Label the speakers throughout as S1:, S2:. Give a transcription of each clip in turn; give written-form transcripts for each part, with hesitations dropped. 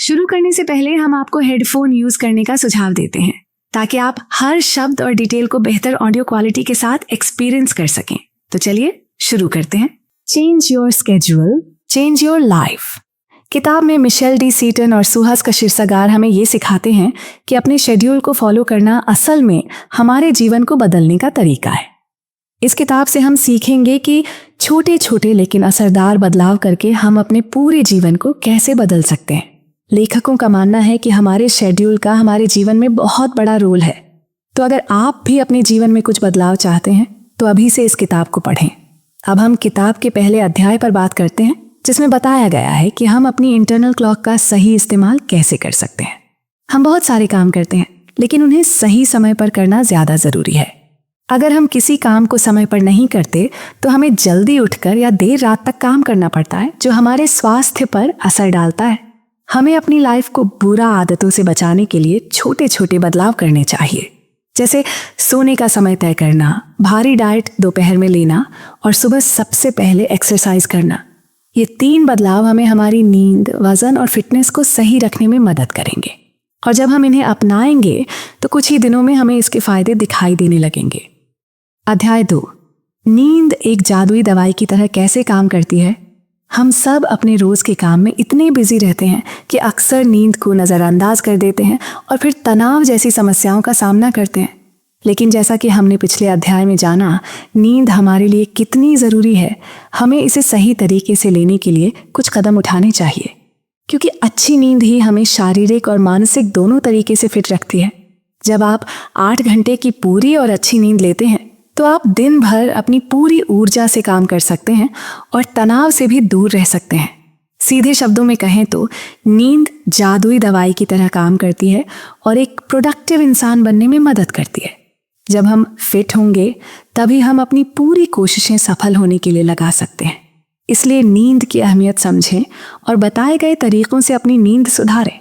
S1: शुरू करने से पहले हम आपको हेडफोन यूज करने का सुझाव देते हैं ताकि आप हर शब्द और डिटेल को बेहतर ऑडियो क्वालिटी के साथ एक्सपीरियंस कर सकें। तो चलिए शुरू करते हैं। Change your schedule, change your life. किताब में मिशेल डी सीटन और सुहास कशिरसागार हमें ये सिखाते हैं कि अपने शेड्यूल को फॉलो करना असल में हमारे जीवन को बदलने का तरीका है। इस किताब से हम सीखेंगे कि छोटे छोटे लेकिन असरदार बदलाव करके हम अपने पूरे जीवन को कैसे बदल सकते हैं। लेखकों का मानना है कि हमारे शेड्यूल का हमारे जीवन में बहुत बड़ा रोल है। तो अगर आप भी अपने जीवन में कुछ बदलाव चाहते हैं तो अभी से इस किताब को पढ़ें। अब हम किताब के पहले अध्याय पर बात करते हैं, जिसमें बताया गया है कि हम अपनी इंटरनल क्लॉक का सही इस्तेमाल कैसे कर सकते हैं। हम बहुत सारे काम करते हैं, लेकिन उन्हें सही समय पर करना ज्यादा जरूरी है। अगर हम किसी काम को समय पर नहीं करते तो हमें जल्दी उठकर या देर रात तक काम करना पड़ता है, जो हमारे स्वास्थ्य पर असर डालता है। हमें अपनी लाइफ को बुरा आदतों से बचाने के लिए छोटे छोटे बदलाव करने चाहिए, जैसे सोने का समय तय करना, भारी डाइट दोपहर में लेना और सुबह सबसे पहले एक्सरसाइज करना। ये 3 बदलाव हमें हमारी नींद, वजन और फिटनेस को सही रखने में मदद करेंगे। और जब हम इन्हें अपनाएंगे तो कुछ ही दिनों में हमें इसके फायदे दिखाई देने लगेंगे। अध्याय 2, नींद एक जादुई दवाई की तरह कैसे काम करती है। हम सब अपने रोज के काम में इतने बिजी रहते हैं कि अक्सर नींद को नज़रअंदाज कर देते हैं और फिर तनाव जैसी समस्याओं का सामना करते हैं। लेकिन जैसा कि हमने पिछले अध्याय में जाना, नींद हमारे लिए कितनी ज़रूरी है। हमें इसे सही तरीके से लेने के लिए कुछ कदम उठाने चाहिए, क्योंकि अच्छी नींद ही हमें शारीरिक और मानसिक दोनों तरीके से फिट रखती है। जब आप 8 घंटे की पूरी और अच्छी नींद लेते हैं तो आप दिन भर अपनी पूरी ऊर्जा से काम कर सकते हैं और तनाव से भी दूर रह सकते हैं। सीधे शब्दों में कहें तो नींद जादुई दवाई की तरह काम करती है और एक प्रोडक्टिव इंसान बनने में मदद करती है। जब हम फिट होंगे तभी हम अपनी पूरी कोशिशें सफल होने के लिए लगा सकते हैं। इसलिए नींद की अहमियत समझें और बताए गए तरीकों से अपनी नींद सुधारें।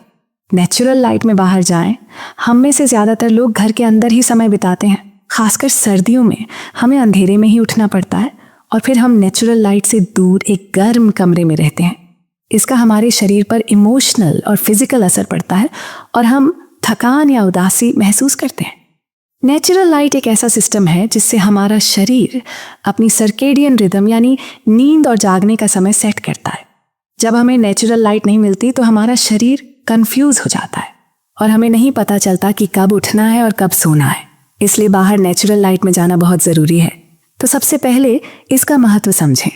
S1: नेचुरल लाइट में बाहर जाएं। हम में से ज़्यादातर लोग घर के अंदर ही समय बिताते हैं। खासकर सर्दियों में हमें अंधेरे में ही उठना पड़ता है और फिर हम नेचुरल लाइट से दूर एक गर्म कमरे में रहते हैं। इसका हमारे शरीर पर इमोशनल और फिजिकल असर पड़ता है और हम थकान या उदासी महसूस करते हैं। नेचुरल लाइट एक ऐसा सिस्टम है जिससे हमारा शरीर अपनी सर्केडियन रिदम यानी नींद और जागने का समय सेट करता है। जब हमें नेचुरल लाइट नहीं मिलती तो हमारा शरीर कंफ्यूज हो जाता है और हमें नहीं पता चलता कि कब उठना है और कब सोना है। इसलिए बाहर नेचुरल लाइट में जाना बहुत ज़रूरी है। तो सबसे पहले इसका महत्व समझें।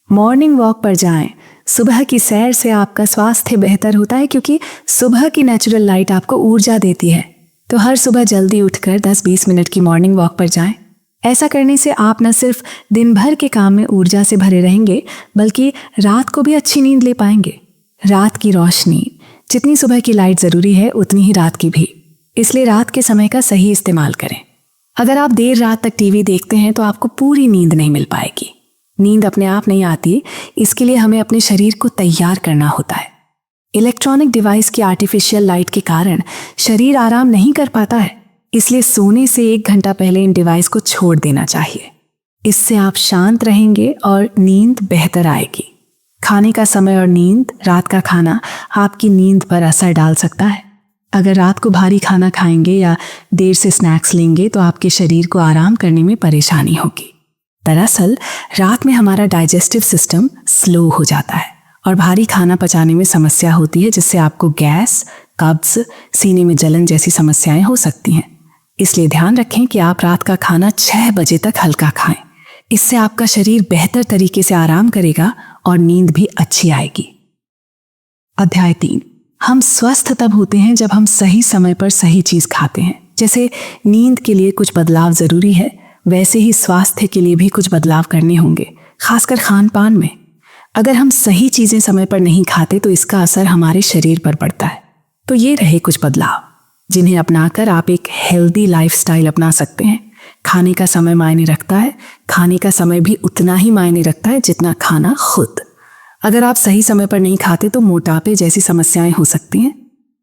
S1: मॉर्निंग वॉक पर जाएं। सुबह की सैर से आपका स्वास्थ्य बेहतर होता है, क्योंकि सुबह की नेचुरल लाइट आपको ऊर्जा देती है। तो हर सुबह जल्दी उठकर 10-20 मिनट की मॉर्निंग वॉक पर जाएं। ऐसा करने से आप न सिर्फ दिन भर के काम में ऊर्जा से भरे रहेंगे, बल्कि रात को भी अच्छी नींद ले पाएंगे। रात की रोशनी, जितनी सुबह की लाइट ज़रूरी है उतनी ही रात की भी। इसलिए रात के समय का सही इस्तेमाल करें। अगर आप देर रात तक टीवी देखते हैं तो आपको पूरी नींद नहीं मिल पाएगी। नींद अपने आप नहीं आती, इसके लिए हमें अपने शरीर को तैयार करना होता है। इलेक्ट्रॉनिक डिवाइस की आर्टिफिशियल लाइट के कारण शरीर आराम नहीं कर पाता है, इसलिए सोने से 1 घंटा पहले इन डिवाइस को छोड़ देना चाहिए। इससे आप शांत रहेंगे और नींद बेहतर आएगी। खाने का समय और नींद, रात का खाना आपकी नींद पर असर डाल सकता है। अगर रात को भारी खाना खाएंगे या देर से स्नैक्स लेंगे तो आपके शरीर को आराम करने में परेशानी होगी। दरअसल रात में हमारा डाइजेस्टिव सिस्टम स्लो हो जाता है और भारी खाना पचाने में समस्या होती है, जिससे आपको गैस, कब्ज, सीने में जलन जैसी समस्याएं हो सकती हैं। इसलिए ध्यान रखें कि आप रात का खाना 6 बजे तक हल्का खाएं। इससे आपका शरीर बेहतर तरीके से आराम करेगा और नींद भी अच्छी आएगी। अध्याय 3, हम स्वस्थ तब होते हैं जब हम सही समय पर सही चीज खाते हैं। जैसे नींद के लिए कुछ बदलाव जरूरी है, वैसे ही स्वास्थ्य के लिए भी कुछ बदलाव करने होंगे, खासकर खान पान में। अगर हम सही चीजें समय पर नहीं खाते तो इसका असर हमारे शरीर पर पड़ता है। तो ये रहे कुछ बदलाव जिन्हें अपनाकर आप एक हेल्दी लाइफस्टाइल अपना सकते हैं। खाने का समय मायने रखता है। खाने का समय भी उतना ही मायने रखता है जितना खाना खुद। अगर आप सही समय पर नहीं खाते तो मोटापे जैसी समस्याएं हो सकती हैं।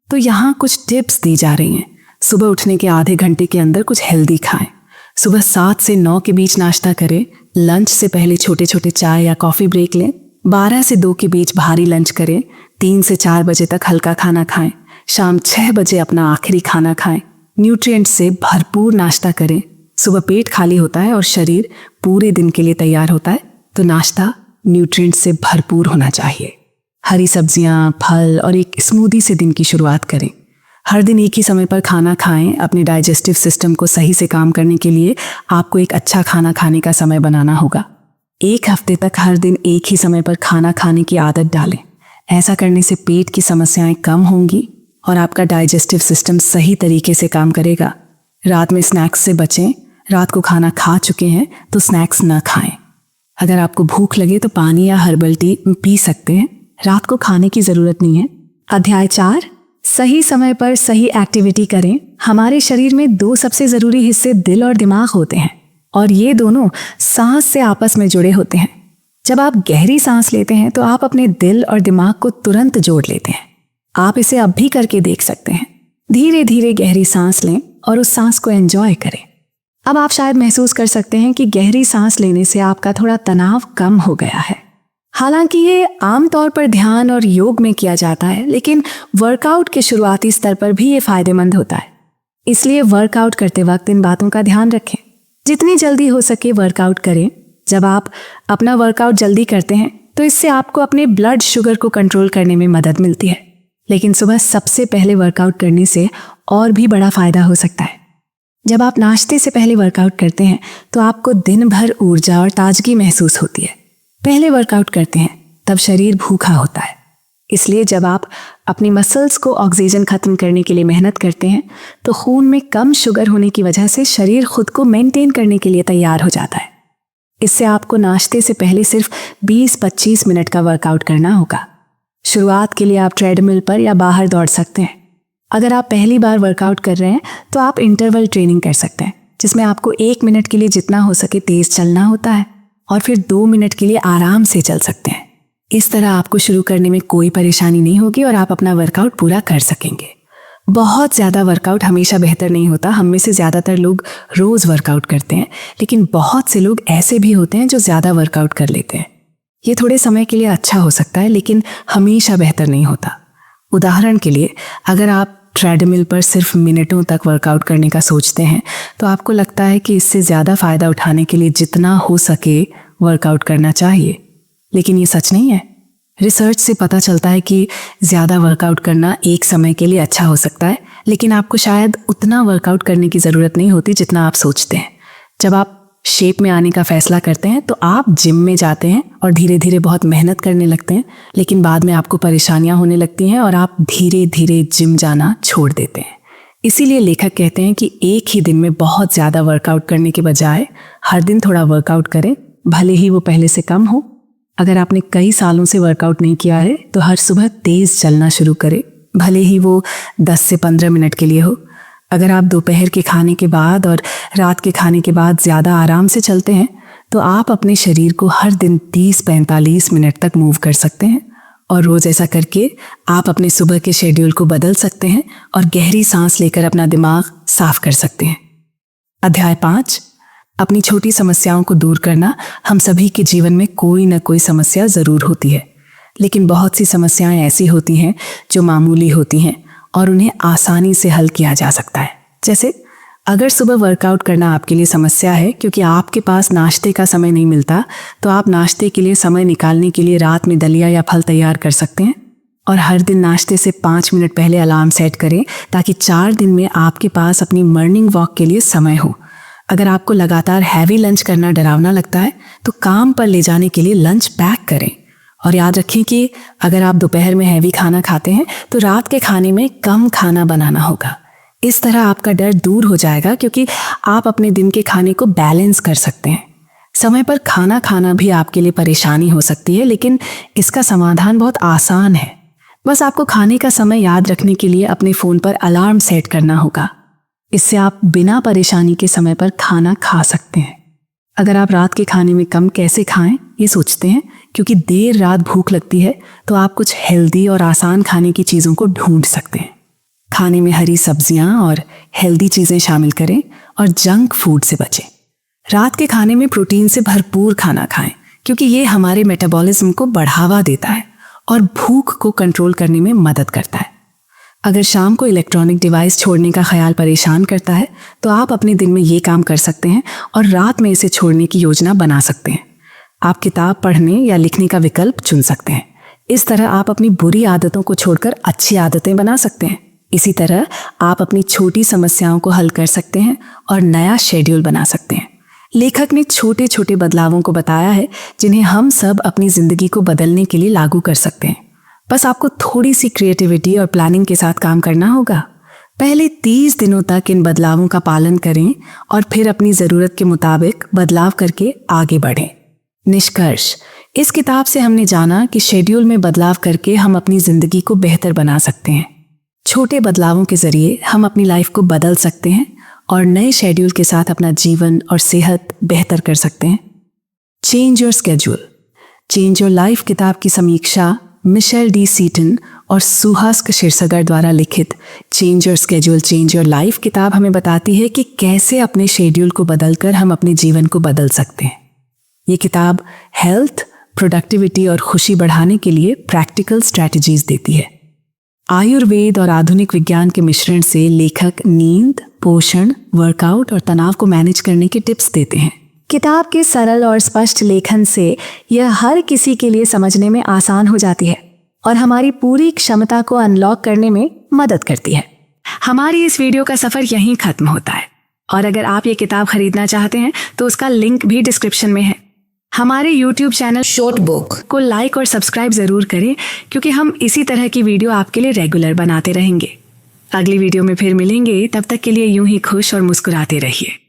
S1: तो यहाँ कुछ टिप्स दी जा रही हैं। सुबह उठने के आधे घंटे के अंदर कुछ हेल्दी खाएं। सुबह 7 से 9 के बीच नाश्ता करें। लंच से पहले छोटे छोटे चाय या कॉफ़ी ब्रेक लें। 12 से 2 के बीच भारी लंच करें। 3 से 4 बजे तक हल्का खाना खाएं, शाम 6 बजे अपना आखिरी खाना खाएं, न्यूट्रिएंट से भरपूर नाश्ता करें। सुबह पेट खाली होता है और शरीर पूरे दिन के लिए तैयार होता है, तो नाश्ता न्यूट्रिएंट से भरपूर होना चाहिए। हरी सब्जियां, फल और एक स्मूदी से दिन की शुरुआत करें। हर दिन एक ही समय पर खाना खाएं। अपने डाइजेस्टिव सिस्टम को सही से काम करने के लिए आपको एक अच्छा खाना खाने का समय बनाना होगा। 1 हफ्ते तक हर दिन एक ही समय पर खाना खाने की आदत डालें। ऐसा करने से पेट की समस्याएं कम होंगी और आपका डाइजेस्टिव सिस्टम सही तरीके से काम करेगा। रात में स्नैक्स से बचें। रात को खाना खा चुके हैं तो स्नैक्स न खाएं। अगर आपको भूख लगे तो पानी या हर्बल टी पी सकते हैं। रात को खाने की ज़रूरत नहीं है। अध्याय 4, सही समय पर सही एक्टिविटी करें। हमारे शरीर में 2 सबसे ज़रूरी हिस्से दिल और दिमाग होते हैं और ये दोनों सांस से आपस में जुड़े होते हैं। जब आप गहरी सांस लेते हैं तो आप अपने दिल और दिमाग को तुरंत जोड़ लेते हैं। आप इसे अब भी करके देख सकते हैं। धीरे धीरे गहरी सांस लें और उस सांस को एंजॉय करें। अब आप शायद महसूस कर सकते हैं कि गहरी सांस लेने से आपका थोड़ा तनाव कम हो गया है। हालांकि ये आमतौर पर ध्यान और योग में किया जाता है, लेकिन वर्कआउट के शुरुआती स्तर पर भी ये फायदेमंद होता है। इसलिए वर्कआउट करते वक्त इन बातों का ध्यान रखें। जितनी जल्दी हो सके वर्कआउट करें। जब आप अपना वर्कआउट जल्दी करते हैं तो इससे आपको अपने ब्लड शुगर को कंट्रोल करने में मदद मिलती है। लेकिन सुबह सबसे पहले वर्कआउट करने से और भी बड़ा फायदा हो सकता है। जब आप नाश्ते से पहले वर्कआउट करते हैं तो आपको दिन भर ऊर्जा और ताजगी महसूस होती है। पहले वर्कआउट करते हैं तब शरीर भूखा होता है। इसलिए जब आप अपनी मसल्स को ऑक्सीजन खत्म करने के लिए मेहनत करते हैं तो खून में कम शुगर होने की वजह से शरीर खुद को मेंटेन करने के लिए तैयार हो जाता है। इससे आपको नाश्ते से पहले सिर्फ 20-25 मिनट का वर्कआउट करना होगा। शुरुआत के लिए आप ट्रेडमिल पर या बाहर दौड़ सकते हैं। अगर आप पहली बार वर्कआउट कर रहे हैं तो आप इंटरवल ट्रेनिंग कर सकते हैं, जिसमें आपको 1 मिनट के लिए जितना हो सके तेज चलना होता है और फिर 2 मिनट के लिए आराम से चल सकते हैं। इस तरह आपको शुरू करने में कोई परेशानी नहीं होगी और आप अपना वर्कआउट पूरा कर सकेंगे। बहुत ज़्यादा वर्कआउट हमेशा बेहतर नहीं होता। हम में से ज़्यादातर लोग रोज़ वर्कआउट करते हैं, लेकिन बहुत से लोग ऐसे भी होते हैं जो ज़्यादा वर्कआउट कर लेते हैं। ये थोड़े समय के लिए अच्छा हो सकता है, लेकिन हमेशा बेहतर नहीं होता। उदाहरण के लिए, अगर आप ट्रेडमिल पर सिर्फ मिनटों तक वर्कआउट करने का सोचते हैं तो आपको लगता है कि इससे ज़्यादा फ़ायदा उठाने के लिए जितना हो सके वर्कआउट करना चाहिए, लेकिन ये सच नहीं है। रिसर्च से पता चलता है कि ज़्यादा वर्कआउट करना एक समय के लिए अच्छा हो सकता है, लेकिन आपको शायद उतना वर्कआउट करने की ज़रूरत नहीं होती जितना आप सोचते हैं। जब आप शेप में आने का फैसला करते हैं तो आप जिम में जाते हैं और धीरे धीरे बहुत मेहनत करने लगते हैं, लेकिन बाद में आपको परेशानियां होने लगती हैं और आप धीरे धीरे जिम जाना छोड़ देते हैं। इसीलिए लेखक कहते हैं कि एक ही दिन में बहुत ज़्यादा वर्कआउट करने के बजाय हर दिन थोड़ा वर्कआउट करें, भले ही वो पहले से कम हो। अगर आपने कई सालों से वर्कआउट नहीं किया है तो हर सुबह तेज़ चलना शुरू करें, भले ही वो 10 से 15 मिनट के लिए हो। अगर आप दोपहर के खाने के बाद और रात के खाने के बाद ज़्यादा आराम से चलते हैं तो आप अपने शरीर को हर दिन 30-45 मिनट तक मूव कर सकते हैं और रोज़ ऐसा करके आप अपने सुबह के शेड्यूल को बदल सकते हैं और गहरी सांस लेकर अपना दिमाग साफ कर सकते हैं। अध्याय 5, अपनी छोटी समस्याओं को दूर करना। हम सभी के जीवन में कोई न कोई समस्या ज़रूर होती है, लेकिन बहुत सी समस्याएं ऐसी होती हैं जो मामूली होती हैं और उन्हें आसानी से हल किया जा सकता है। जैसे अगर सुबह वर्कआउट करना आपके लिए समस्या है क्योंकि आपके पास नाश्ते का समय नहीं मिलता, तो आप नाश्ते के लिए समय निकालने के लिए रात में दलिया या फल तैयार कर सकते हैं और हर दिन नाश्ते से 5 मिनट पहले अलार्म सेट करें ताकि 4 दिन में आपके पास अपनी मॉर्निंग वॉक के लिए समय हो। अगर आपको लगातार हैवी लंच करना डरावना लगता है तो काम पर ले जाने के लिए लंच पैक करें और याद रखें कि अगर आप दोपहर में हैवी खाना खाते हैं तो रात के खाने में कम खाना बनाना होगा। इस तरह आपका डर दूर हो जाएगा क्योंकि आप अपने दिन के खाने को बैलेंस कर सकते हैं। समय पर खाना खाना भी आपके लिए परेशानी हो सकती है, लेकिन इसका समाधान बहुत आसान है। बस आपको खाने का समय याद रखने के लिए अपने फ़ोन पर अलार्म सेट करना होगा। इससे आप बिना परेशानी के समय पर खाना खा सकते हैं। अगर आप रात के खाने में कम कैसे खाएं ये सोचते हैं क्योंकि देर रात भूख लगती है, तो आप कुछ हेल्दी और आसान खाने की चीज़ों को ढूंढ सकते हैं। खाने में हरी सब्जियां और हेल्दी चीज़ें शामिल करें और जंक फूड से बचें। रात के खाने में प्रोटीन से भरपूर खाना खाएं क्योंकि ये हमारे मेटाबॉलिज्म को बढ़ावा देता है और भूख को कंट्रोल करने में मदद करता है। अगर शाम को इलेक्ट्रॉनिक डिवाइस छोड़ने का ख्याल परेशान करता है तो आप अपने दिन में ये काम कर सकते हैं और रात में इसे छोड़ने की योजना बना सकते हैं। आप किताब पढ़ने या लिखने का विकल्प चुन सकते हैं। इस तरह आप अपनी बुरी आदतों को छोड़कर अच्छी आदतें बना सकते हैं। इसी तरह आप अपनी छोटी समस्याओं को हल कर सकते हैं और नया शेड्यूल बना सकते हैं। लेखक ने छोटे छोटे बदलावों को बताया है जिन्हें हम सब अपनी जिंदगी को बदलने के लिए लागू कर सकते हैं। बस आपको थोड़ी सी क्रिएटिविटी और प्लानिंग के साथ काम करना होगा। पहले 30 दिनों तक इन बदलावों का पालन करें और फिर अपनी ज़रूरत के मुताबिक बदलाव करके आगे बढ़ें। निष्कर्ष, इस किताब से हमने जाना कि शेड्यूल में बदलाव करके हम अपनी ज़िंदगी को बेहतर बना सकते हैं। छोटे बदलावों के ज़रिए हम अपनी लाइफ को बदल सकते हैं और नए शेड्यूल के साथ अपना जीवन और सेहत बेहतर कर सकते हैं। Change your schedule, change your life किताब की समीक्षा मिशेल डी सीटन और सुहास शिरसागर द्वारा लिखित change your schedule change your life किताब हमें बताती है कि कैसे अपने शेड्यूल को बदलकर हम अपने जीवन को बदल सकते हैं। ये किताब हेल्थ, प्रोडक्टिविटी और खुशी बढ़ाने के लिए प्रैक्टिकल स्ट्रैटेजीज देती है। आयुर्वेद और आधुनिक विज्ञान के मिश्रण से लेखक नींद, पोषण, वर्कआउट और तनाव को मैनेज करने के टिप्स देते हैं। किताब के सरल और स्पष्ट लेखन से यह हर किसी के लिए समझने में आसान हो जाती है और हमारी पूरी क्षमता को अनलॉक करने में मदद करती है। हमारी इस वीडियो का सफर यहीं खत्म होता है और अगर आप ये किताब खरीदना चाहते हैं तो उसका लिंक भी डिस्क्रिप्शन में है। हमारे YouTube चैनल शॉर्ट बुक को लाइक और सब्सक्राइब जरूर करें क्योंकि हम इसी तरह की वीडियो आपके लिए रेगुलर बनाते रहेंगे। अगली वीडियो में फिर मिलेंगे, तब तक के लिए यूं ही खुश और मुस्कुराते रहिए।